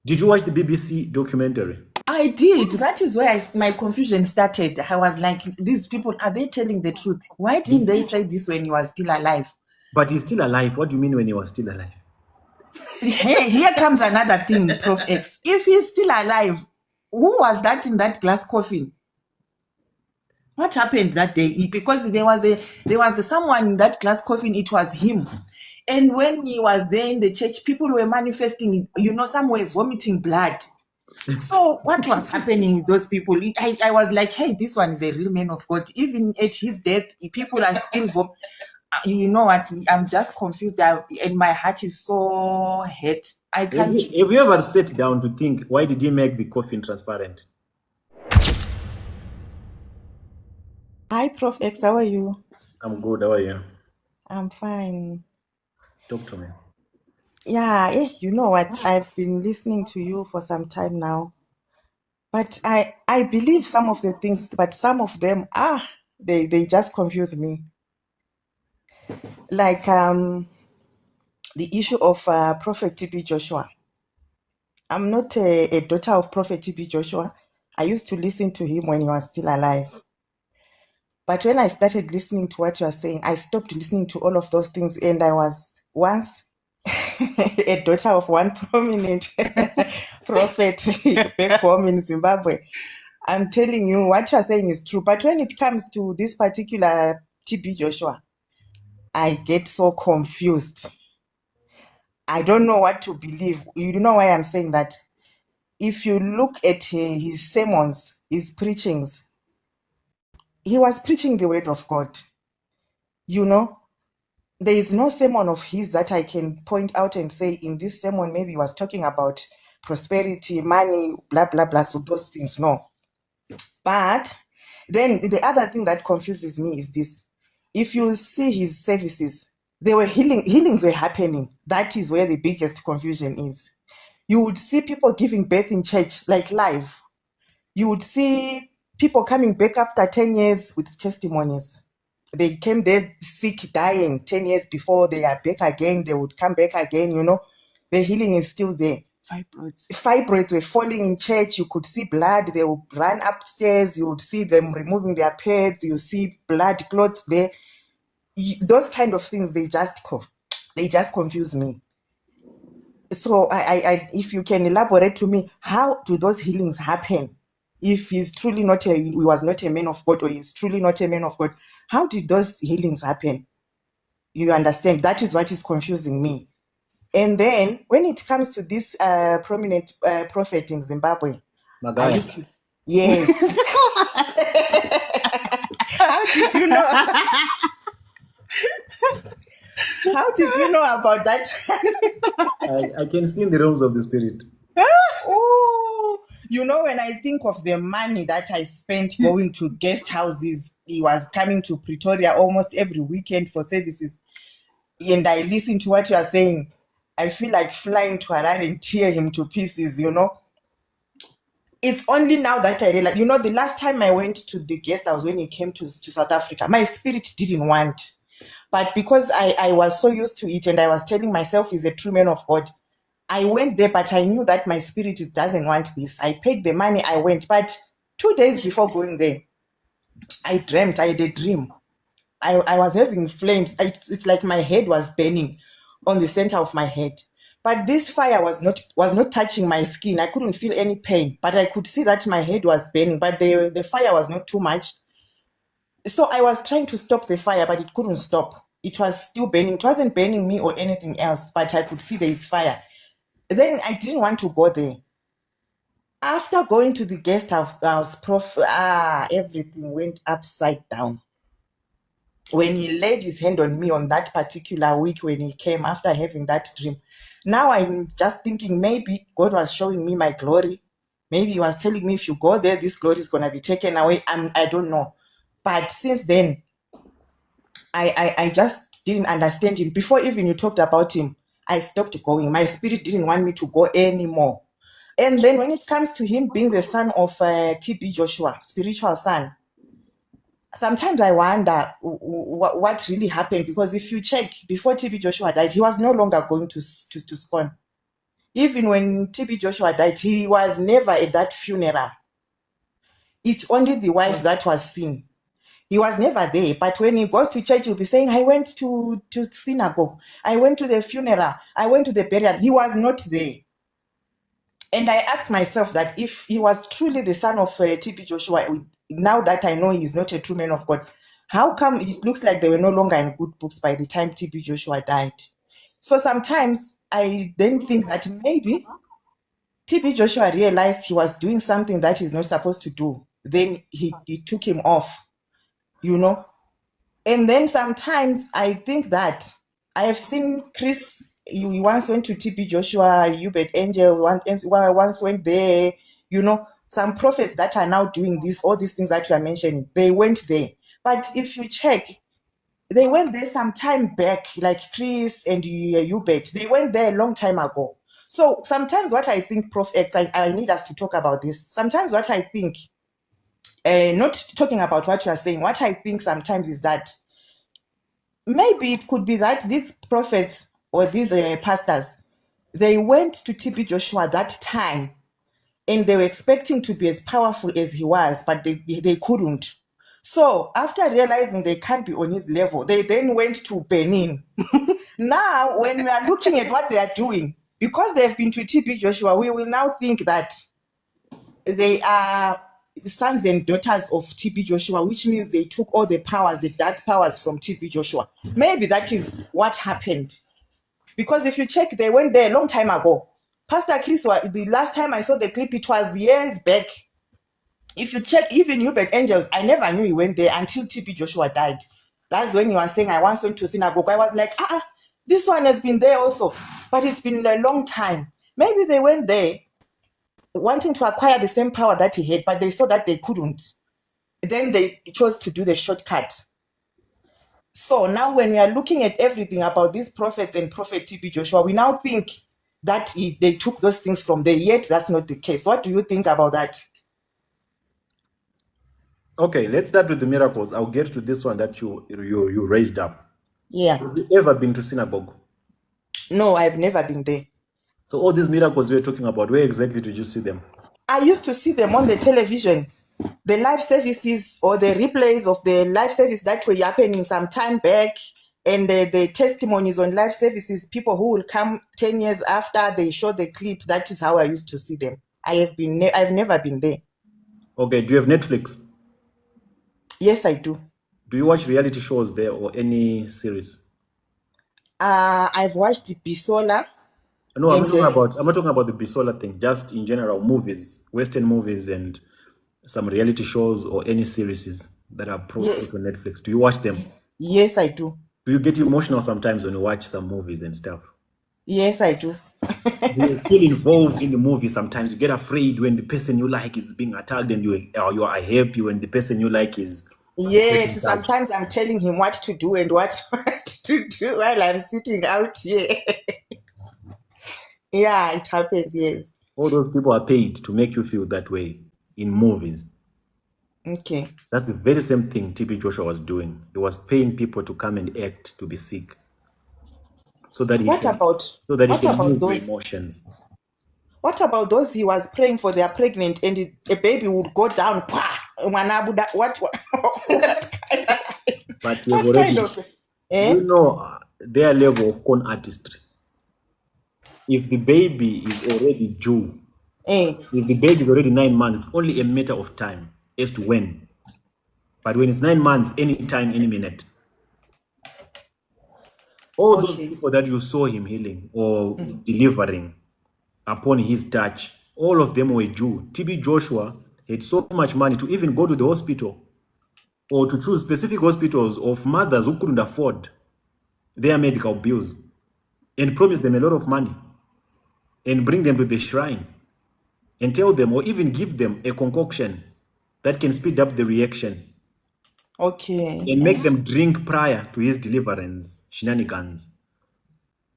Did you watch the BBC documentary? I did. That is where my confusion started. I was like, these people, are they telling the truth? Why didn't they say this when he was still alive? But he's still alive. What do you mean when he was still alive? Here comes another thing, Prof. X. If he's still alive, who was that in that glass coffin? What happened that day? Because there was someone in that glass coffin. It was him. And when he was there in the church, people were manifesting, some were vomiting blood. So what was happening with those people? I was like, hey, this one is a real man of God. Even at his death, people are still you know what? I'm just confused, and my heart is so hurt. I can't. Have you ever sat down to think, why did he make the coffin transparent? Hi, Prof. X, how are you? I'm good. How are you? I'm fine. Talk to me. Yeah, you know what? I've been listening to you for some time now. But I believe some of the things, but some of them, they just confuse me. Like the issue of Prophet TB Joshua. I'm not a daughter of Prophet TB Joshua. I used to listen to him when he was still alive. But when I started listening to what you are saying, I stopped listening to all of those things, and I was once a daughter of one prominent prophet back home in Zimbabwe. I'm telling you, what you are saying is true. But when it comes to this particular TB Joshua, I get so confused. I don't know what to believe. You know why I'm saying that? If you look at his sermons, his preachings, he was preaching the word of God. There is no sermon of his that I can point out and say, in this sermon, maybe he was talking about prosperity, money, blah, blah, blah. So those things, no. But then the other thing that confuses me is this. If you see his services, there were healings were happening. That is where the biggest confusion is. You would see people giving birth in church, like live. You would see people coming back after 10 years with testimonies. They came there sick, dying 10 years before they are back again. They would come back again, The healing is still there. Fibroids were falling in church. You could see blood. They would run upstairs. You would see them removing their pads. You see blood clots there. Those kind of things, they just confuse me. So I if you can elaborate to me, how do those healings happen? If he was not a man of God, or he's truly not a man of God, how did those healings happen? You understand? That is what is confusing me. And then when it comes to this prominent prophet in Zimbabwe, Magaya. Yes. How did you know? How did you know about that? I can see in the realms of the spirit. Oh, when I think of the money that I spent going to guest houses, he was coming to Pretoria almost every weekend for services, and I listen to what you are saying, I feel like flying to Harare and tear him to pieces, It's only now that I realize, the last time I went to the guest house when he came to South Africa, my spirit didn't want. But because I was so used to it, and I was telling myself he's a true man of God, I went there, but I knew that my spirit doesn't want this. I paid the money, I went. But 2 days before going there, I had a dream. I was having flames. It's like my head was burning on the center of my head. But this fire was not touching my skin. I couldn't feel any pain, but I could see that my head was burning, but the fire was not too much. So I was trying to stop the fire, but it couldn't stop. It was still burning. It wasn't burning me or anything else, but I could see there is fire. Then I didn't want to go there. After going to the guest house, everything went upside down. When he laid his hand on me on that particular week when he came after having that dream, now I'm just thinking maybe God was showing me my glory. Maybe he was telling me, if you go there, this glory is going to be taken away. I don't know. But since then, I just didn't understand him. Before even you talked about him, I stopped going. My spirit didn't want me to go anymore. And then when it comes to him being the son of TB Joshua, spiritual son, sometimes I wonder what really happened. Because if you check, before TB Joshua died, he was no longer going to SCOAN. Even when TB Joshua died, he was never at that funeral. It's only the wife that was seen. He was never there. But when he goes to church, he'll be saying, I went to synagogue. I went to the funeral. I went to the burial. He was not there. And I asked myself that if he was truly the son of TB Joshua, now that I know he's not a true man of God, how come it looks like they were no longer in good books by the time TB Joshua died? So sometimes I then think that maybe TB Joshua realized he was doing something that he's not supposed to do. Then he took him off, you know. And then sometimes I think that I have seen Chris, you once went to TB Joshua, Hubert Angel once went there, you know, some prophets that are now doing this, all these things that you are mentioning, they went there. But if you check, they went there some time back, like Chris and Hubert, they went there a long time ago. So sometimes what I think, Prof X, I need us to talk about this. Sometimes what I think, not talking about what you are saying, what I think sometimes is that maybe it could be that these prophets or these pastors, they went to TB Joshua that time and they were expecting to be as powerful as he was, but they couldn't. So after realizing they can't be on his level, they then went to Benin. Now, when we are looking at what they are doing, because they've been to TB Joshua, we will now think that they are sons and daughters of TB Joshua, which means they took all the powers, the dark powers from TB Joshua. Maybe that is what happened. Because if you check, they went there a long time ago. Pastor Chris, the last time I saw the clip, it was years back. If you check, even Hubert Angels, I never knew he went there until TB Joshua died. That's when you were saying, I once went to synagogue. I was like, this one has been there also. But it's been a long time. Maybe they went there wanting to acquire the same power that he had, but they saw that they couldn't. Then they chose to do the shortcut. So now when we are looking at everything about these prophets and Prophet TB Joshua, we now think that they took those things from there, yet that's not the case. What do you think about that? Okay, let's start with the miracles. I'll get to this one that you raised up. Yeah. Have you ever been to synagogue? No, I've never been there. So all these miracles we're talking about, where exactly did you see them? I used to see them on the television, the live services or the replays of the live service that were happening some time back, and the testimonies on live services, people who will come 10 years after they show the clip. That is how I used to see them. I've never been there. Okay, do you have Netflix? Yes, I do. Do you watch reality shows there or any series? I've watched Bisola. No, I'm not talking about the Bisola thing, just in general, movies, Western movies and some reality shows or any series that are posted on Netflix. Do you watch them? Yes, I do. Do you get emotional sometimes when you watch some movies and stuff? Yes, I do. Do you feel involved in the movie sometimes? You get afraid when the person you like is being attacked and you are happy when the person you like is... Yes, sometimes I'm telling him what to do and what to do while I'm sitting out here. Yeah, it happens, yes. All those people are paid to make you feel that way in movies. Okay. That's the very same thing TB Joshua was doing. He was paying people to come and act to be sick. So that he can move the emotions. What about those he was praying for? They are pregnant and a baby would go down. What kind of... But you know their level of con artistry. If the baby is already due, if the baby is already 9 months, it's only a matter of time as to when. But when it's 9 months, any time, any minute. All those people that you saw him healing or delivering upon his touch, all of them were Jew. TB Joshua had so much money to even go to the hospital or to choose specific hospitals of mothers who couldn't afford their medical bills and promise them a lot of money and bring them to the shrine and tell them or even give them a concoction that can speed up the reaction. Okay. And make them drink prior to his deliverance shenanigans.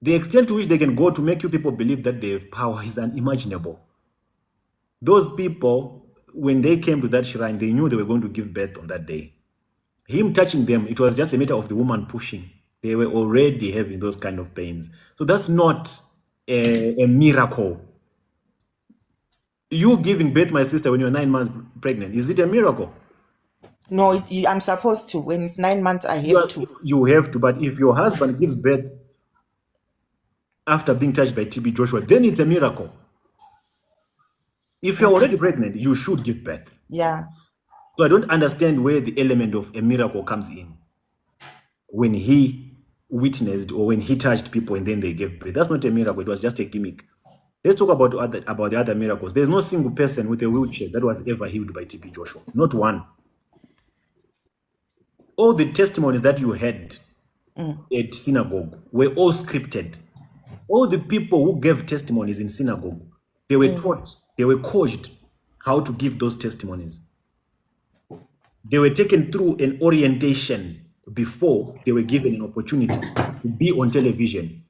The extent to which they can go to make you people believe that they have power is unimaginable. Those people, when they came to that shrine, they knew they were going to give birth on that day. Him touching them, it was just a matter of the woman pushing. They were already having those kind of pains. So that's not a miracle. You giving birth, my sister, when you're 9 months pregnant, is it a miracle? No, I'm supposed to. When it's 9 months, I have to. You have to, but if your husband gives birth after being touched by TB Joshua, then it's a miracle. If you're already pregnant, you should give birth. Yeah. So I don't understand where the element of a miracle comes in. When he witnessed or when he touched people and then they gave birth. That's not a miracle. It was just a gimmick. Let's talk about the other miracles. There's no single person with a wheelchair that was ever healed by TB Joshua. Not one. All the testimonies that you had at synagogue were all scripted. All the people who gave testimonies in synagogue, they were taught, they were coached how to give those testimonies. They were taken through an orientation before they were given an opportunity to be on television.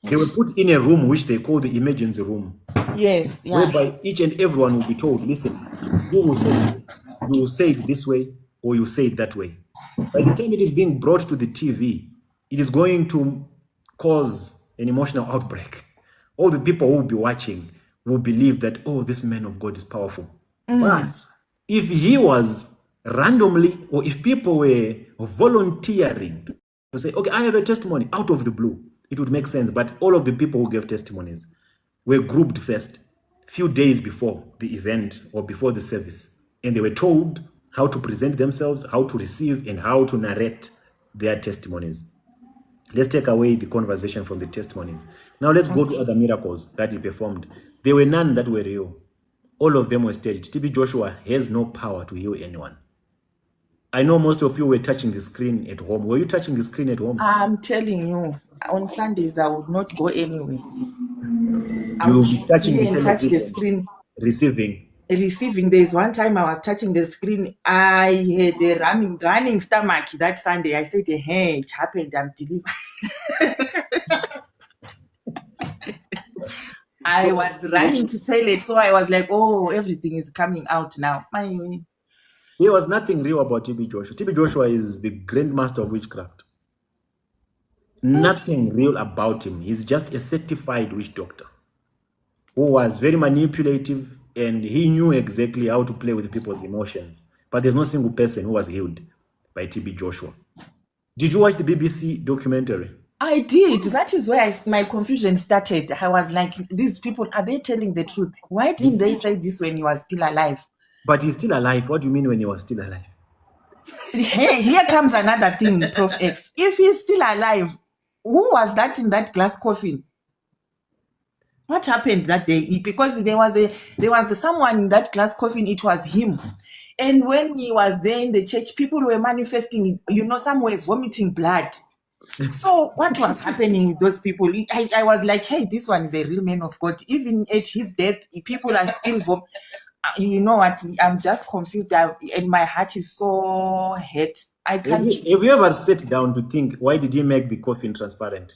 They were put in a room which they call the emergency room. Yes, yeah. Whereby each and everyone will be told, listen, you will say it this way or you say it that way. By the time it is being brought to the TV, it is going to cause an emotional outbreak. All the people who will be watching will believe that, oh, this man of God is powerful. But if he was randomly, or if people were volunteering to say, okay, I have a testimony out of the blue, it would make sense. But all of the people who gave testimonies were grouped first, few days before the event or before the service. And they were told how to present themselves, how to receive, and how to narrate their testimonies. Let's take away the conversation from the testimonies. Now let's go to other miracles that he performed. There were none that were real. All of them were staged. TB Joshua has no power to heal anyone. I know most of you were touching the screen at home. Were you touching the screen at home? I'm telling you, on Sundays, I would not go anywhere. I You'll would be touching stay the and touch the television, screen. receiving. There's one time I was touching the screen. I had a running stomach that Sunday. I said, hey, it happened. I'm delivered. I was running to toilet, so I was like, oh, everything is coming out now. There was nothing real about TB Joshua. TB Joshua is the grandmaster of witchcraft. Nothing real about him. He's just a certified witch doctor who was very manipulative, and he knew exactly how to play with people's emotions. But there's no single person who was healed by TB Joshua. Did you watch the BBC documentary? I did. That is where my confusion started. I was like, these people, are they telling the truth? Why didn't they say this when he was still alive? But he's still alive. What do you mean when he was still alive? Hey, here comes another thing, Prof. X. If he's still alive, who was that in that glass coffin? What happened that day? Because there was someone in that glass coffin. It was him. And when he was there in the church, people were manifesting, some were vomiting blood. So what was happening with those people? I was like, hey, this one is a real man of God. Even at his death, people are still you know what? I'm just confused, and my heart is so hurt. I can't. Have you ever sat down to think, why did he make the coffin transparent?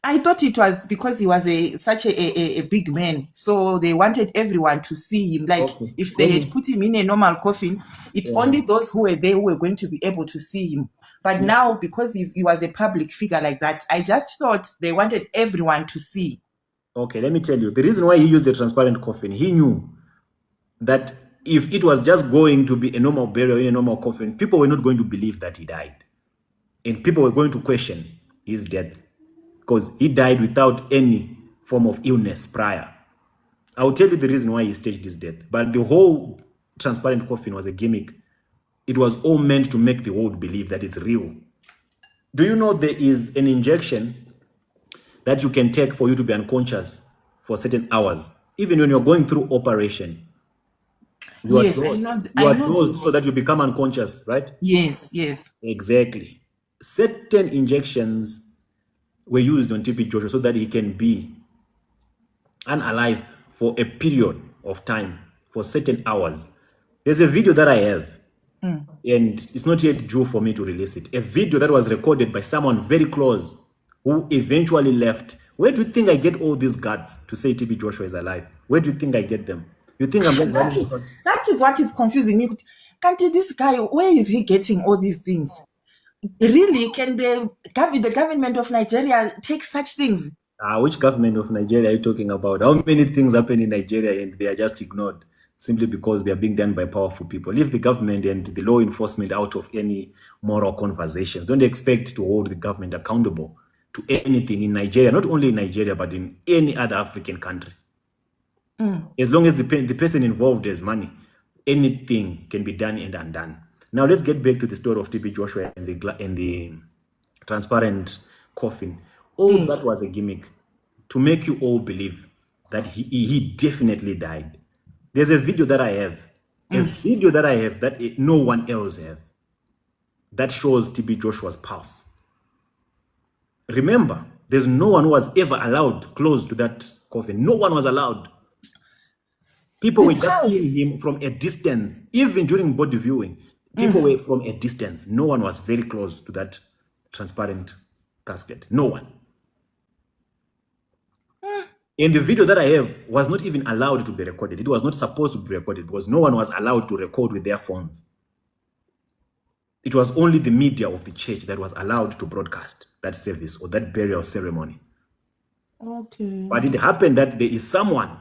I thought it was because he was such a big man, so they wanted everyone to see him. Like, okay, if they had put him in a normal coffin, it's only those who were there who were going to be able to see him. But now, because he was a public figure like that, I just thought they wanted everyone to see. Okay, let me tell you. The reason why he used a transparent coffin, he knew that if it was just going to be a normal burial in a normal coffin, people were not going to believe that he died. And people were going to question his death, because he died without any form of illness prior. I'll tell you the reason why he staged his death. But the whole transparent coffin was a gimmick. It was all meant to make the world believe that it's real. Do you know there is an injection that you can take for you to be unconscious for certain hours? Even when you're going through operation. Yes, I know so that you become unconscious, right? Yes, yes. Exactly. Certain injections were used on TB Joshua so that he can be unalive for a period of time, for certain hours. There's a video that I have, and it's not yet due for me to release it. A video that was recorded by someone very close who eventually left. Where do you think I get all these guts to say TB Joshua is alive? Where do you think I get them? You think I'm that is what is confusing me. Can't this guy, where is he getting all these things? Really, can the government of Nigeria take such things? Which government of Nigeria are you talking about? How many things happen in Nigeria and they are just ignored simply because they are being done by powerful people? Leave the government and the law enforcement out of any moral conversations. Don't expect to hold the government accountable to anything in Nigeria, not only in Nigeria, but in any other African country. As long as the person involved has money, anything can be done and undone. Now let's get back to the story of TB Joshua and the transparent coffin. All that was a gimmick to make you all believe that he definitely died. There's a video that I have, that no one else have, that shows TB Joshua's pulse. Remember, there's no one who was ever allowed close to that coffin. No one was allowed. People were just seeing him from a distance. Even during body viewing, people were from a distance. No one was very close to that transparent casket. No one. And the video that I have was not even allowed to be recorded. It was not supposed to be recorded because no one was allowed to record with their phones. It was only the media of the church that was allowed to broadcast that service or that burial ceremony. Okay. But it happened that there is someone,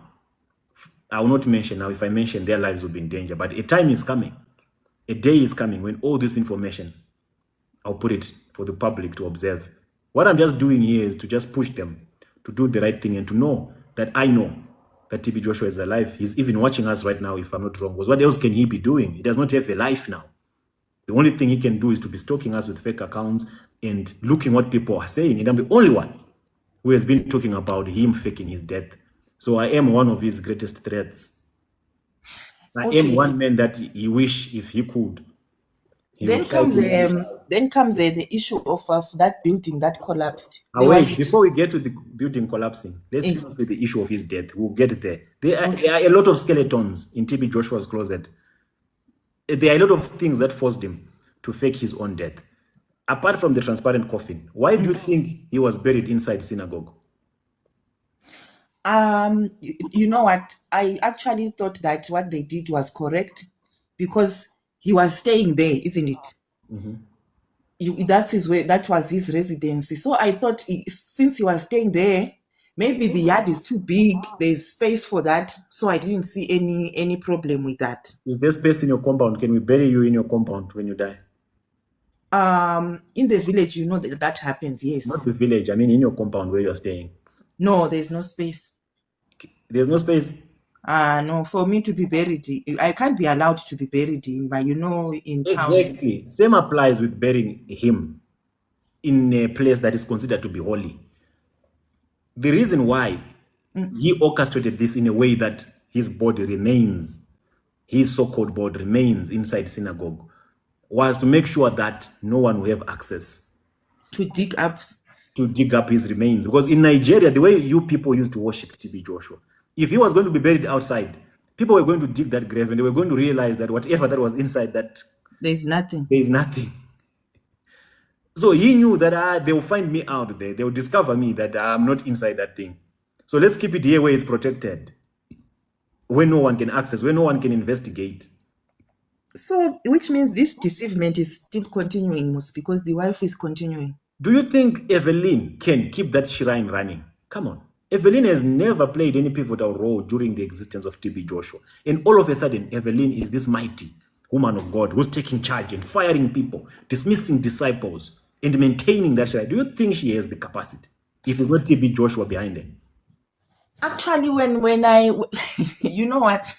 I will not mention now. If I mention, their lives will be in danger. But a time is coming. A day is coming when all this information, I'll put it for the public to observe. What I'm just doing here is to just push them to do the right thing and to know that I know that TB Joshua is alive. He's even watching us right now, if I'm not wrong. Because what else can he be doing? He does not have a life now. The only thing he can do is to be stalking us with fake accounts and looking what people are saying. And I'm the only one who has been talking about him faking his death. So I am one of his greatest threats. I am one man that he wish if he could. Then comes the issue of that building that collapsed. Wait, before we get to the building collapsing, let's finish with the issue of his death. We'll get there. There are a lot of skeletons in TB Joshua's closet. There are a lot of things that forced him to fake his own death. Apart from the transparent coffin, why do you think he was buried inside synagogue? You know what? I actually thought that what they did was correct because he was staying there, isn't it? That was his residency. So I thought since he was staying there, maybe the yard is too big. There's space for that. So I didn't see any problem with that. Is there space in your compound? Can we bury you in your compound when you die? In the village, you know that happens, yes. Not the village, I mean in your compound where you're staying. No, there's no space. There's no space? No, for me to be buried, I can't be allowed to be buried in town. Exactly. Same applies with burying him in a place that is considered to be holy. The reason why he orchestrated this in a way that his body remains, his so-called body remains inside synagogue, was to make sure that no one will have access to dig up his remains. Because in Nigeria, the way you people used to worship TB Joshua, if he was going to be buried outside, people were going to dig that grave and they were going to realize that whatever that was inside that, there's nothing. So he knew that they will find me out there. They will discover me that I'm not inside that thing. So let's keep it here where it's protected, where no one can access, where no one can investigate. So, which means this deceivement is still continuing, because the wife is continuing. Do you think Evelyn can keep that shrine running? Come on. Evelyn has never played any pivotal role during the existence of TB Joshua. And all of a sudden, Evelyn is this mighty woman of God who's taking charge and firing people, dismissing disciples, and maintaining that shrine. Do you think she has the capacity if it's not TB Joshua behind her? Actually, when I, you know what?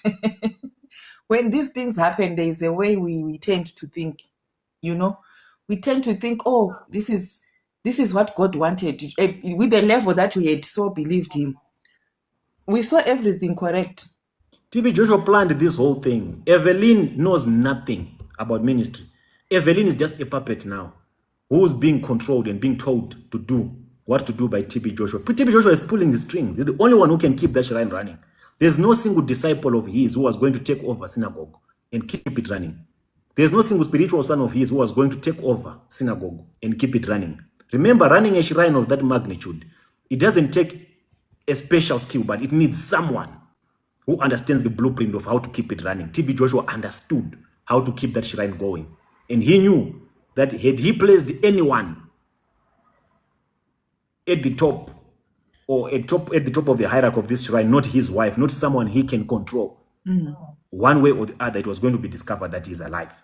When these things happen, there is a way we tend to think, we tend to think, oh, this is what God wanted. With the level that we had so believed him, we saw everything correct. TB Joshua planned this whole thing. Evelyn knows nothing about ministry. Evelyn is just a puppet now, who's being controlled and being told to do what to do by TB Joshua. TB Joshua is pulling the strings. He's the only one who can keep that shrine running. There's no single disciple of his who was going to take over synagogue and keep it running. There's no single spiritual son of his who was going to take over synagogue and keep it running. Remember, running a shrine of that magnitude, it doesn't take a special skill, but it needs someone who understands the blueprint of how to keep it running. TB Joshua understood how to keep that shrine going. And he knew that had he placed anyone at the top or at the top of the hierarchy of this shrine, not his wife, not someone he can control, one way or the other, it was going to be discovered that he's alive.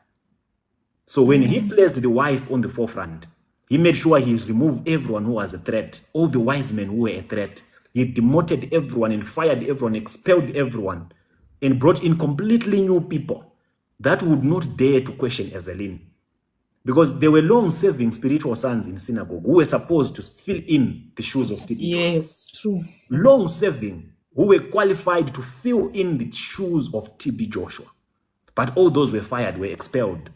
So when he placed the wife on the forefront, he made sure he removed everyone who was a threat, all the wise men who were a threat. He demoted everyone and fired everyone, expelled everyone, and brought in completely new people that would not dare to question Evelyn. Because there were long-serving spiritual sons in synagogue who were supposed to fill in the shoes of TB. Yes, true. Long-serving, who were qualified to fill in the shoes of TB Joshua. But all those were fired, were expelled.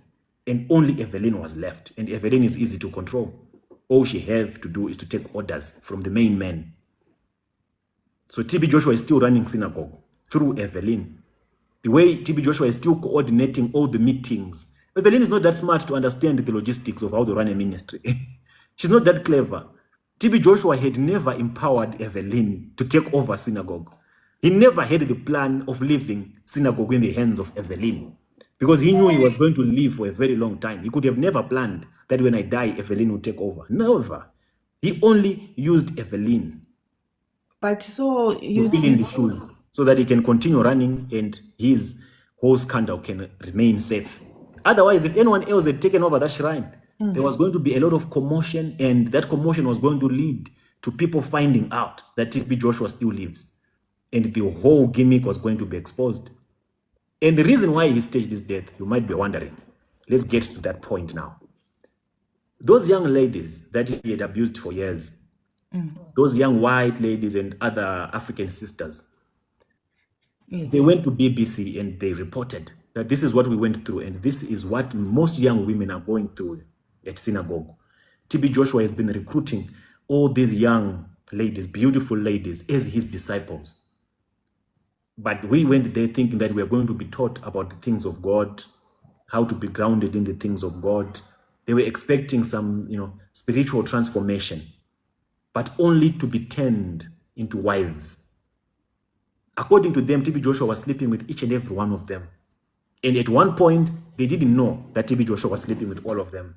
And only Evelyn was left. And Evelyn is easy to control. All she had to do is to take orders from the main men. So TB Joshua is still running synagogue through Evelyn. The way TB Joshua is still coordinating all the meetings. Evelyn is not that smart to understand the logistics of how to run a ministry. She's not that clever. TB Joshua had never empowered Evelyn to take over synagogue. He never had the plan of leaving synagogue in the hands of Evelyn because he knew he was going to live for a very long time. He could have never planned that when I die, Evelyn would take over. Never. He only used Evelyn But so to fill in the shoes so that he can continue running and his whole scandal can remain safe. Otherwise, if anyone else had taken over that shrine, there was going to be a lot of commotion, and that commotion was going to lead to people finding out that TB Joshua still lives. And the whole gimmick was going to be exposed. And the reason why he staged this death, you might be wondering. Let's get to that point now. Those young ladies that he had abused for years, those young white ladies and other African sisters, they went to BBC and they reported that this is what we went through and this is what most young women are going through at synagogue. TB Joshua has been recruiting all these young ladies, beautiful ladies, as his disciples. But we went there thinking that we are going to be taught about the things of God, how to be grounded in the things of God. They were expecting some, spiritual transformation, but only to be turned into wives. According to them, TB Joshua was sleeping with each and every one of them. And at one point, they didn't know that TB Joshua was sleeping with all of them.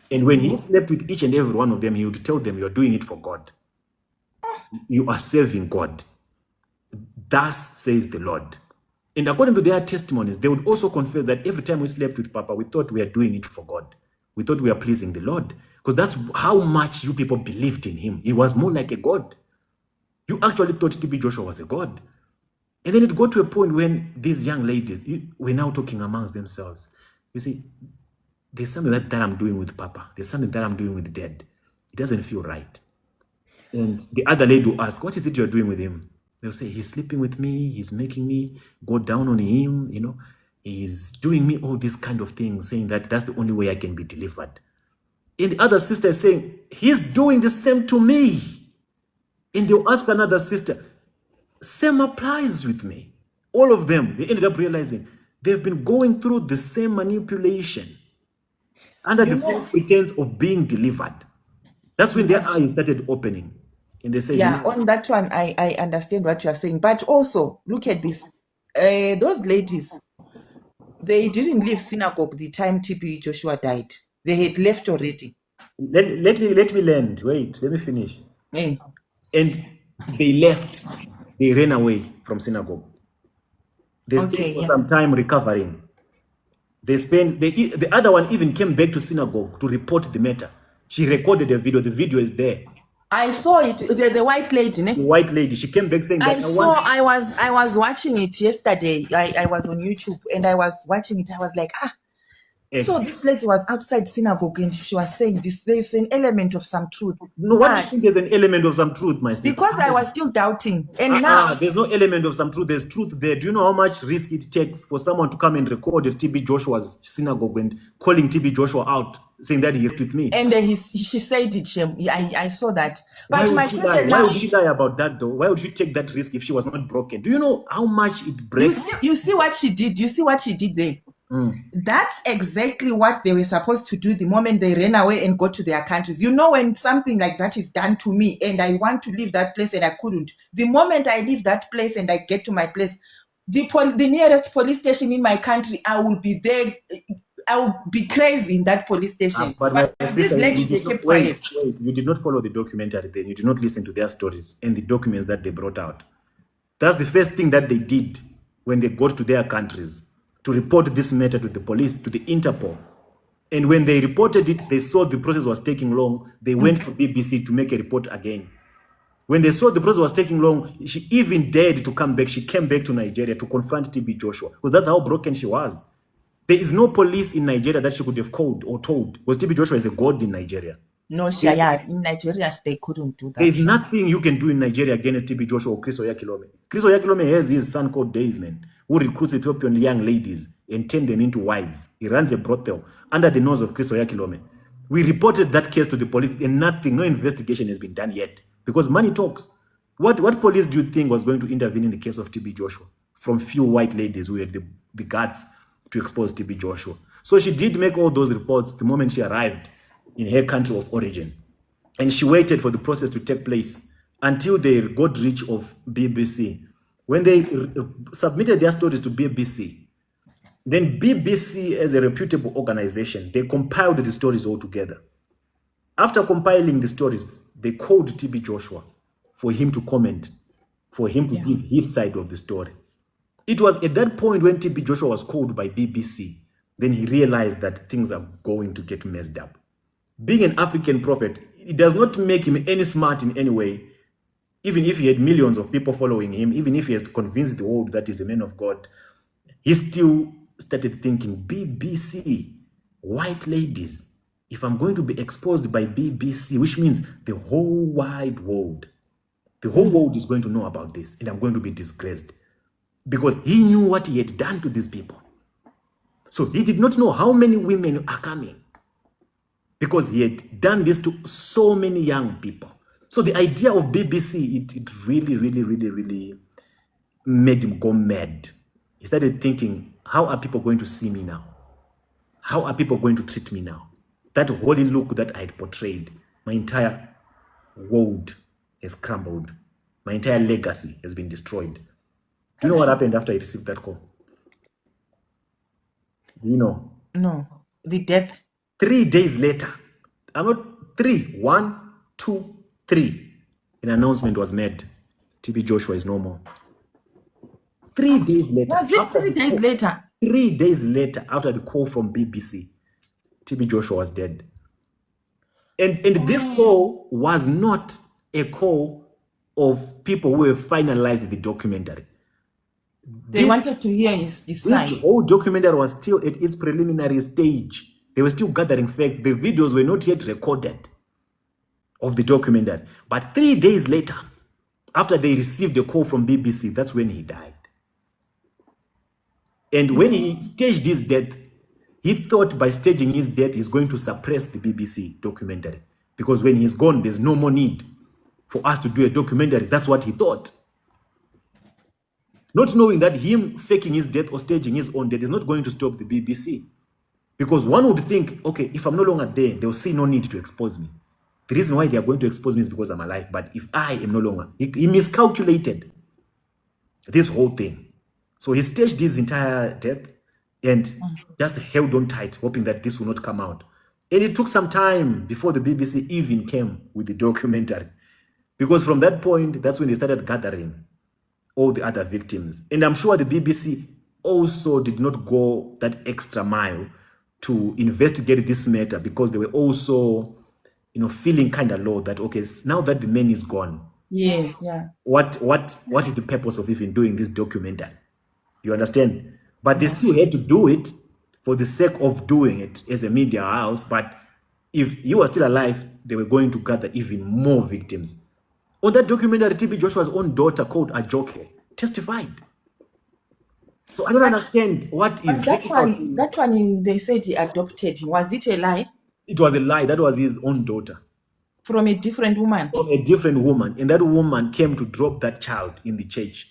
And when he slept with each and every one of them, he would tell them, you're doing it for God. You are serving God. Thus says the Lord. And according to their testimonies, they would also confess that every time we slept with Papa, we thought we were doing it for God. We thought we were pleasing the Lord. Because that's how much you people believed in him. He was more like a God. You actually thought TB Joshua was a God. And then it got to a point when these young ladies were now talking amongst themselves. You see, there's something that I'm doing with Papa. There's something that I'm doing with Dad. It doesn't feel right. And the other lady will ask, what is it you're doing with him? They'll say, he's sleeping with me. He's making me go down on him. He's doing me all these kind of things, saying that that's the only way I can be delivered. And the other sister is saying, he's doing the same to me. And they'll ask another sister, same applies with me. All of them, they ended up realizing they've been going through the same manipulation under the false pretense of being delivered. That's when their eyes started opening. And they said, on that one, I understand what you are saying. But also, look at this. Those ladies, they didn't leave synagogue the time TB Joshua died. They had left already. Let me land. Wait, let me finish. And they left. They ran away from synagogue. They stayed for some time recovering. The other one even came back to synagogue to report the matter. She recorded a video. The video is there. I saw it. The white lady, ne? The white lady. She came back saying that I was watching it yesterday. I was on YouTube and I was watching it. I was like, So this lady was outside synagogue and she was saying this. There's an element of some truth. No, what do you think there's an element of some truth, my sister? Because I was still doubting. And now there's no element of some truth. There's truth there. Do you know how much risk it takes for someone to come and record at TB Joshua's synagogue and calling TB Joshua out, saying that he left with me? And she said it. I saw that. But why would she lie about that though? Why would she take that risk if she was not broken? Do you know how much it breaks? You see what she did. You see what she did there. That's exactly what they were supposed to do the moment they ran away and go to their countries. When something like that is done to me and I want to leave that place and I couldn't, the moment I leave that place and I get to my place, the nearest police station in my country, I will be there I would be crazy in that police station. But But my these sister, ladies, they kept quiet. wait, you did not follow the documentary then. You did not listen to their stories and the documents that they brought out. That's the first thing that they did when they got to their countries, to report this matter to the police, to the Interpol. And when they reported it, they saw the process was taking long. They went to BBC to make a report again. When they saw the process was taking long, she even dared to come back. She came back to Nigeria to confront TB Joshua, because that's how broken she was. There is no police in Nigeria that she could have called or told, because TB Joshua is a god in Nigeria. No, Shaya, in Nigeria, they couldn't do that. There is nothing you can do in Nigeria against TB Joshua or Chris Oyakilome. Chris Oyakilome has his son called Daysman, who recruits Ethiopian young ladies and turn them into wives. He runs a brothel under the nose of Chris Oyakilome. We reported that case to the police and nothing, no investigation has been done yet, because money talks. What police do you think was going to intervene in the case of TB Joshua from few white ladies who had the guts to expose TB Joshua? So she did make all those reports the moment she arrived in her country of origin. And she waited for the process to take place until they got reach of BBC. When they submitted their stories to BBC, then BBC, as a reputable organization, they compiled the stories all together. After compiling the stories, they called TB Joshua for him to comment, for him to give his side of the story. It was at that point when TB Joshua was called by BBC, then he realized that things are going to get messed up. Being an African prophet, it does not make him any smart in any way. Even if he had millions of people following him, even if he has convinced the world that he's a man of God, he still started thinking, BBC, white ladies, if I'm going to be exposed by BBC, which means the whole wide world, the whole world is going to know about this, and I'm going to be disgraced. Because he knew what he had done to these people. So he did not know how many women are coming, because he had done this to so many young people. So the idea of BBC, it really made him go mad. He started thinking, how are people going to see me now? How are people going to treat me now? That holy look that I had portrayed, my entire world has crumbled. My entire legacy has been destroyed. Do you know what happened after he received that call? Do you know? No, the death. 3 days later, I'm not 3, 1, 2, 3, an announcement was made. TB Joshua is no more. 3 days later. Was it 3 days later? 3 days later, after the call from BBC, TB Joshua was dead. And this call was not a call of people who have finalized the documentary. They wanted to hear his side. The whole documentary was still at its preliminary stage. They were still gathering facts. The videos were not yet recorded of the documentary. But 3 days later, after they received a call from BBC, that's when he died. And when he staged his death, he thought by staging his death, he's going to suppress the BBC documentary. Because when he's gone, there's no more need for us to do a documentary. That's what he thought. Not knowing that him faking his death or staging his own death is not going to stop the BBC. Because one would think, okay, if I'm no longer there, they'll see no need to expose me. The reason why they are going to expose me is because I'm alive. But if I am no longer, he miscalculated this whole thing. So he staged his entire death and just held on tight, hoping that this will not come out. And it took some time before the BBC even came with the documentary. Because from that point, that's when they started gathering all the other victims. And I'm sure the BBC also did not go that extra mile to investigate this matter, because they were also, feeling kind of low that, okay, now that the man is gone, yes, yeah, what is the purpose of even doing this documentary? You understand? But they still had to do it for the sake of doing it as a media house. But if he was still alive, they were going to gather even more victims. On that documentary, TB Joshua's own daughter, called Ajoke, testified. So I don't understand what is that one. That one, they said he adopted. Was it a lie? It was a lie. That was his own daughter. From a different woman? From a different woman. And that woman came to drop that child in the church.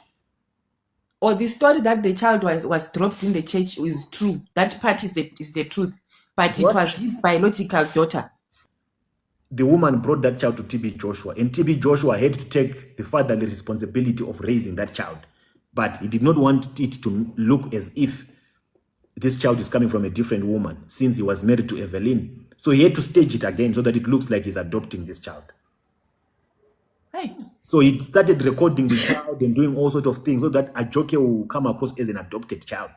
Or the story that the child was dropped in the church is true. That part is the truth. But it was his biological daughter. The woman brought that child to TB Joshua, and TB Joshua had to take the fatherly responsibility of raising that child. But he did not want it to look as if this child is coming from a different woman since he was married to Evelyn. So he had to stage it again so that it looks like he's adopting this child. Hey. So he started recording the child and doing all sorts of things so that Ajoke will come across as an adopted child.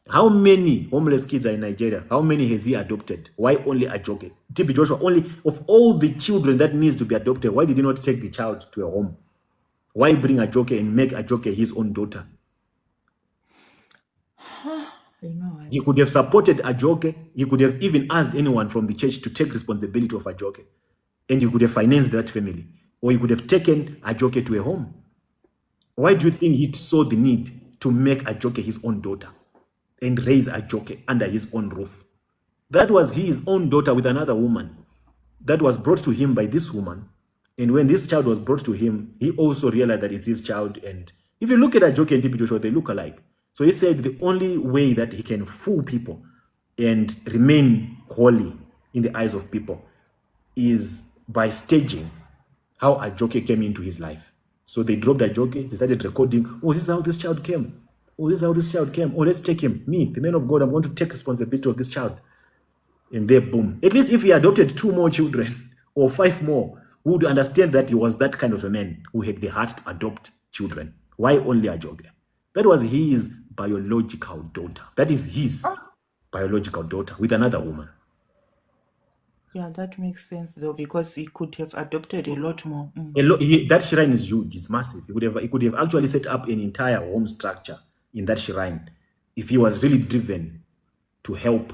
How many homeless kids are in Nigeria? How many has he adopted? Why only Ajoke? TB Joshua, only of all the children that needs to be adopted, why did he not take the child to a home? Why bring Ajoke and make Ajoke his own daughter? He could have supported Ajoke. He could have even asked anyone from the church to take responsibility of Ajoke. And he could have financed that family. Or he could have taken Ajoke to a home. Why do you think he saw the need to make Ajoke his own daughter and raise Ajoke under his own roof? That was his own daughter with another woman that was brought to him by this woman. And when this child was brought to him, he also realized that it's his child. And if you look at Ajoke and TB Joshua, they look alike. So he said the only way that he can fool people and remain holy in the eyes of people is by staging how Ajoke came into his life. So they dropped Ajoke, they started recording, oh, this is how this child came. Oh, this is how this child came. Oh, let's take him. Me, the man of God, I'm going to take responsibility of this child. And there, boom. At least if he adopted 2 more children or 5 more, we would understand that he was that kind of a man who had the heart to adopt children. Why only Ajoke? That was his biological daughter. That is his biological daughter with another woman. Yeah, that makes sense though, because he could have adopted a lot more. That shrine is huge, it's massive. He could have actually set up an entire home structure in that shrine if he was really driven to help